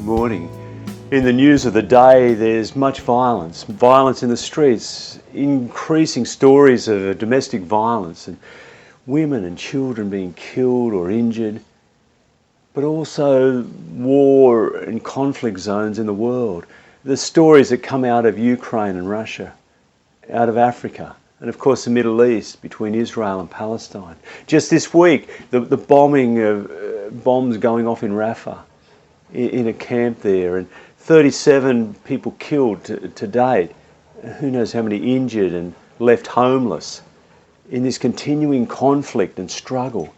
morning. In the news of the day, there's much violence in the streets, increasing stories of domestic violence and women and children being killed or injured, but also war and conflict zones in the world. The stories that come out of Ukraine and Russia, out of Africa, and of course the Middle East between Israel and Palestine. Just this week, the bombing of bombs going off in Rafah, in a camp there, and 37 people killed to date. Who knows how many injured and left homeless in this continuing conflict and struggle,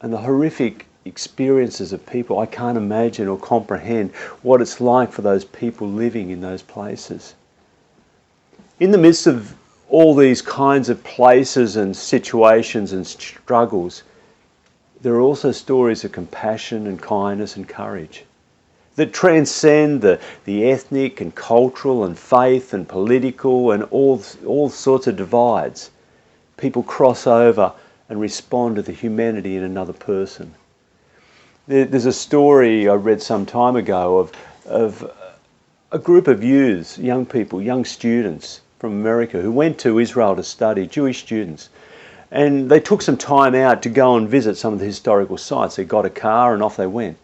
and the horrific experiences of people. I can't imagine or comprehend what it's like for those people living in those places. In the midst of all these kinds of places and situations and struggles, there are also stories of compassion and kindness and courage that transcend the ethnic and cultural and faith and political and all sorts of divides. People cross over and respond to the humanity in another person. There's a story I read some time ago of a group of youths, young people, young students from America who went to Israel to study, Jewish students. And they took some time out to go and visit some of the historical sites. They got a car and off they went.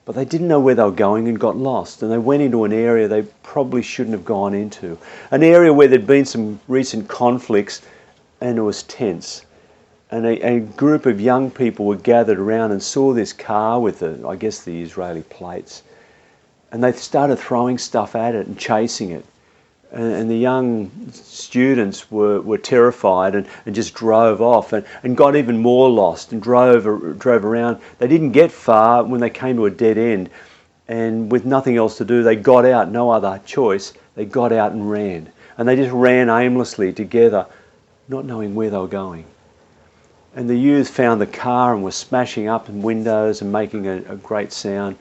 But they didn't know where they were going and got lost. And they went into an area they probably shouldn't have gone into. An area where there'd been some recent conflicts and it was tense. And a group of young people were gathered around and saw this car with the Israeli plates. And they started throwing stuff at it and chasing it. And the young students were terrified and just drove off and got even more lost and drove around. They didn't get far when they came to a dead end, and with nothing else to do, they got out, no other choice. They got out and ran. And they just ran aimlessly together, not knowing where they were going. And the youth found the car and were smashing up in windows and making a great sound.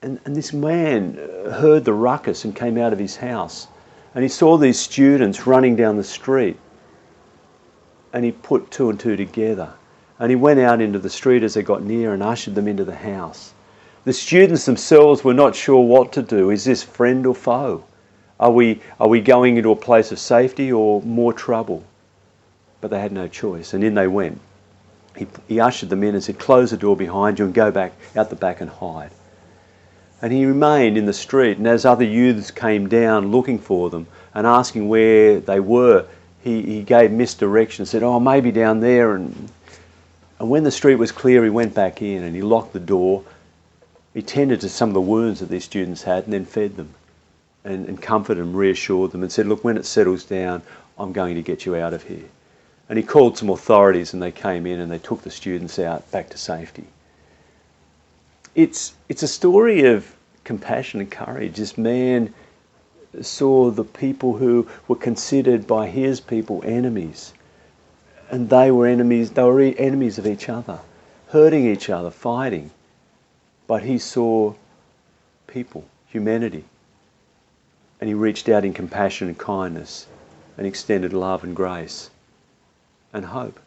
And this man heard the ruckus and came out of his house. And he saw these students running down the street. And he put two and two together. And he went out into the street as they got near and ushered them into the house. The students themselves were not sure what to do. Is this friend or foe? Are we going into a place of safety or more trouble? But they had no choice. And in they went. He ushered them in and said, "Close the door behind you and go back out the back and hide." And he remained in the street, and as other youths came down looking for them and asking where they were, he gave misdirection, said, "Oh, maybe down there." And when the street was clear, he went back in and he locked the door. He tended to some of the wounds that these students had and then fed them and comforted them, reassured them and said, "Look, when it settles down, I'm going to get you out of here." And he called some authorities and they came in and they took the students out back to safety. It's a story of compassion and courage. This man saw the people who were considered by his people enemies, and they were enemies of each other, hurting each other, fighting. But he saw people, humanity, and he reached out in compassion and kindness and extended love and grace and hope.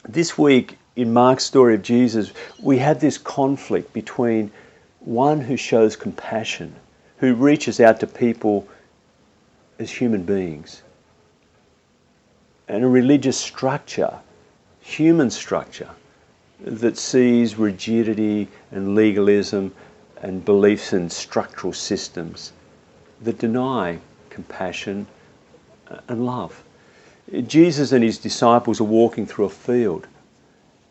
This week, in Mark's story of Jesus, we have this conflict between one who shows compassion, who reaches out to people as human beings, and a religious structure, human structure, that sees rigidity and legalism and beliefs in structural systems that deny compassion and love. Jesus and his disciples are walking through a field,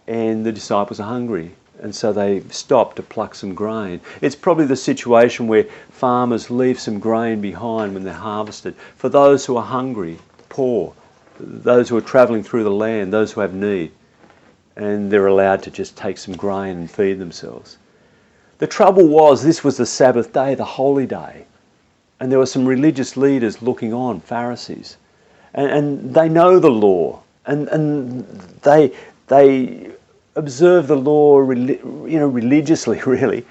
and the disciples are hungry, and so they stop to pluck some grain. It's probably the situation where farmers leave some grain behind when they're harvested for those who are hungry, poor, those who are travelling through the land, those who have need, and they're allowed to just take some grain and feed themselves. The trouble was, this was the Sabbath day, the holy day, and there were some religious leaders looking on, Pharisees, and they know the law, and they observe the law religiously, really,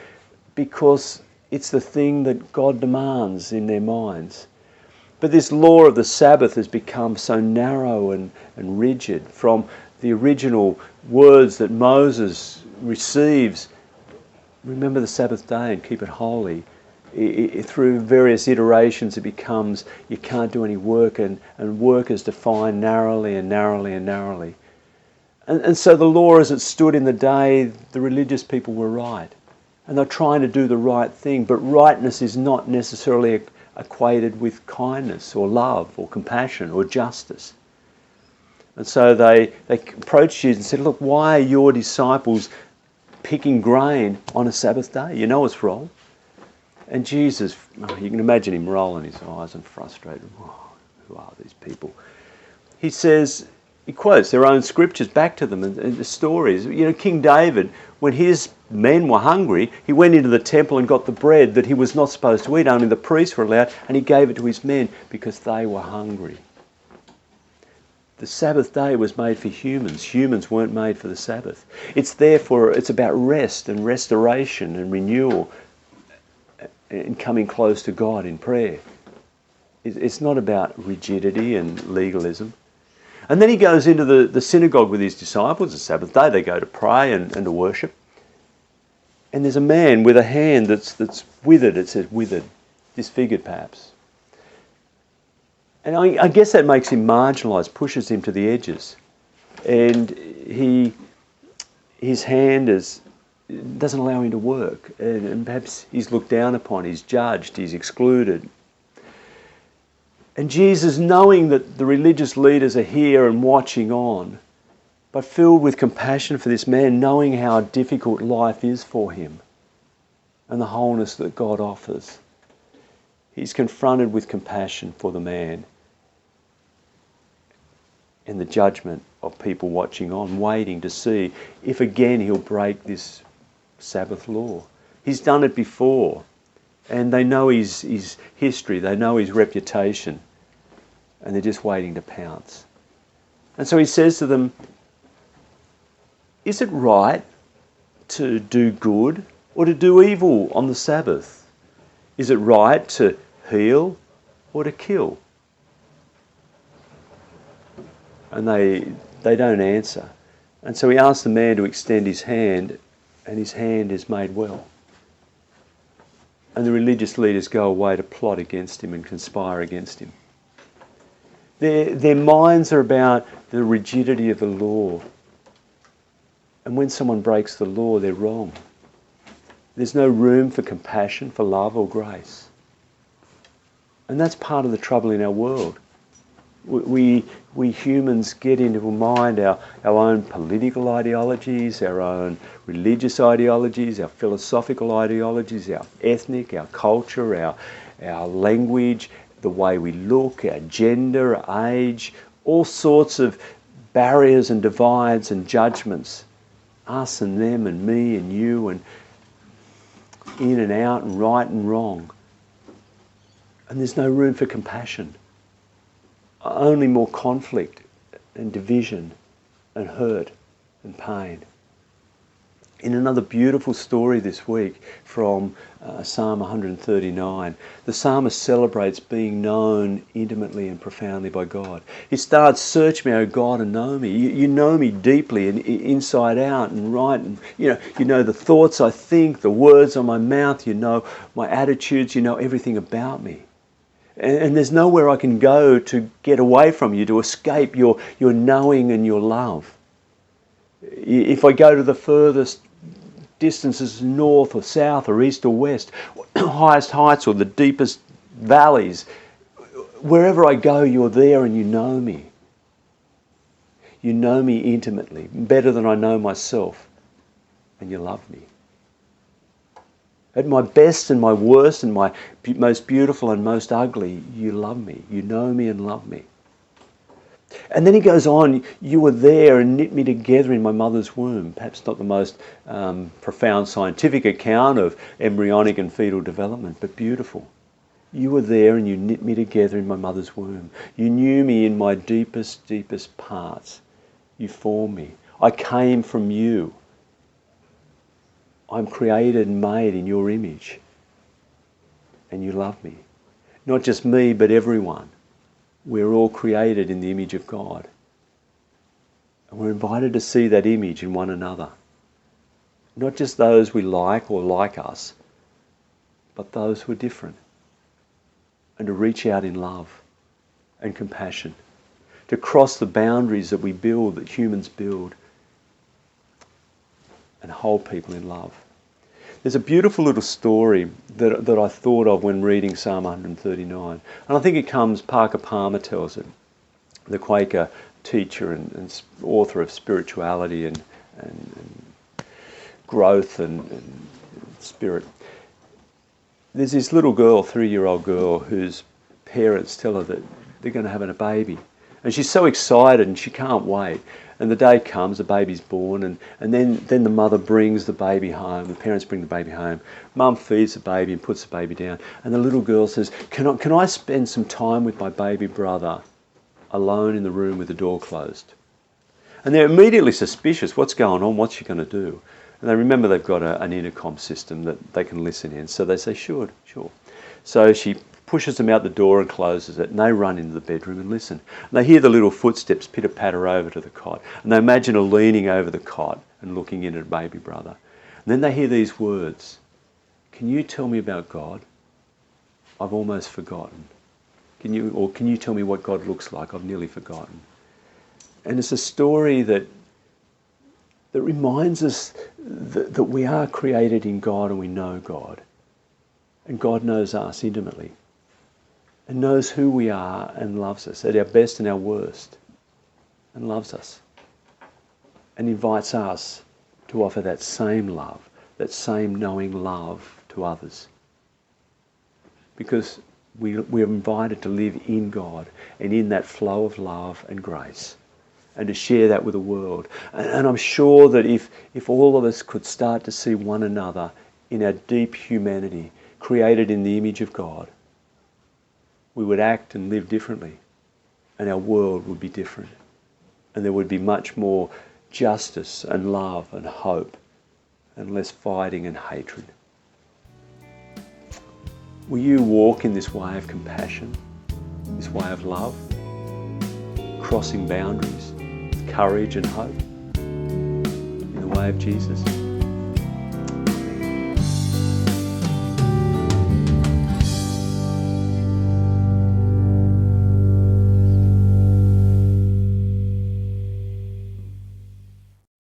because it's the thing that God demands in their minds. But this law of the Sabbath has become so narrow and rigid from the original words that Moses receives Remember the Sabbath day and keep it holy. Through various iterations it becomes you can't do any work, and work is defined narrowly and narrowly and narrowly. And so the law as it stood in the day, the religious people were right. And they're trying to do the right thing, but rightness is not necessarily equated with kindness or love or compassion or justice. And so they approached Jesus and said, look, why are your disciples picking grain on a Sabbath day? You know it's wrong. And Jesus, you can imagine him rolling his eyes and frustrated. Oh, who are these people? He says, he quotes their own scriptures back to them and the stories. You know, King David, when his men were hungry, he went into the temple and got the bread that he was not supposed to eat, only the priests were allowed, and he gave it to his men because they were hungry. The Sabbath day was made for humans. Humans weren't made for the Sabbath. It's about rest and restoration and renewal and coming close to God in prayer. It's not about rigidity and legalism. And then he goes into the synagogue with his disciples. The Sabbath day they go to pray and to worship. And there's a man with a hand that's withered. It says withered, disfigured perhaps. And I guess that makes him marginalised, pushes him to the edges. And his hand doesn't allow him to work. And perhaps he's looked down upon, he's judged, he's excluded. And Jesus, knowing that the religious leaders are here and watching on, but filled with compassion for this man, knowing how difficult life is for him and the wholeness that God offers, he's confronted with compassion for the man and the judgment of people watching on, waiting to see if again he'll break this Sabbath law. He's done it before, and they know his history, they know his reputation, and they're just waiting to pounce. And so he says to them, is it right to do good or to do evil on the Sabbath? Is it right to heal or to kill? And they don't answer. And so he asks the man to extend his hand, and his hand is made well. And the religious leaders go away to plot against him and conspire against him. Their minds are about the rigidity of the law. And when someone breaks the law, they're wrong. There's no room for compassion, for love or grace. And that's part of the trouble in our world. We humans get into mind our own political ideologies, our own religious ideologies, our philosophical ideologies, our ethnic, our culture, our language, the way we look, our gender, our age, all sorts of barriers and divides and judgments. Us and them and me and you and in and out and right and wrong. And there's no room for compassion. Only more conflict and division and hurt and pain. In another beautiful story this week from Psalm 139, the psalmist celebrates being known intimately and profoundly by God. He starts, search me, O God, and know me. You know me deeply and inside out and right. And you know the thoughts I think, the words on my mouth, you know my attitudes, you know everything about me. And there's nowhere I can go to get away from you, to escape your knowing and your love. If I go to the furthest distances, north or south or east or west, highest heights or the deepest valleys, wherever I go, you're there and you know me. You know me intimately, better than I know myself, and you love me. At my best and my worst and my most beautiful and most ugly, you love me. You know me and love me. And then he goes on, you were there and knit me together in my mother's womb. Perhaps not the most profound scientific account of embryonic and fetal development, but beautiful. You were there and you knit me together in my mother's womb. You knew me in my deepest, deepest parts. You formed me. I came from you. I'm created and made in your image. And you love me. Not just me, but everyone. We're all created in the image of God. And we're invited to see that image in one another. Not just those we like or like us, but those who are different. And to reach out in love and compassion. To cross the boundaries that we build, that humans build, and hold people in love. There's a beautiful little story that I thought of when reading Psalm 139. And I think it comes, Parker Palmer tells it, the Quaker teacher and author of spirituality and growth and spirit. There's this little girl, 3-year-old girl, whose parents tell her that they're going to have a baby. And she's so excited and she can't wait. And the day comes, the baby's born, and then the mother brings the baby home, the parents bring the baby home. Mum feeds the baby and puts the baby down. And the little girl says, can I spend some time with my baby brother alone in the room with the door closed? And they're immediately suspicious. What's going on? What's she going to do? And they remember they've got an intercom system that they can listen in. So they say, sure. So she pushes them out the door and closes it, and they run into the bedroom and listen. And they hear the little footsteps pitter-patter over to the cot, and they imagine her leaning over the cot and looking in at her baby brother. And then they hear these words, can you tell me about God? I've almost forgotten. Can you tell me what God looks like? I've nearly forgotten. And it's a story that reminds us that we are created in God and we know God. And God knows us intimately. And knows who we are and loves us at our best and our worst. And loves us. And invites us to offer that same love, that same knowing love to others. Because we're invited to live in God and in that flow of love and grace. And to share that with the world. And I'm sure that if all of us could start to see one another in our deep humanity, created in the image of God, we would act and live differently, and our world would be different, and there would be much more justice and love and hope, and less fighting and hatred. Will you walk in this way of compassion, this way of love, crossing boundaries, courage and hope, in the way of Jesus?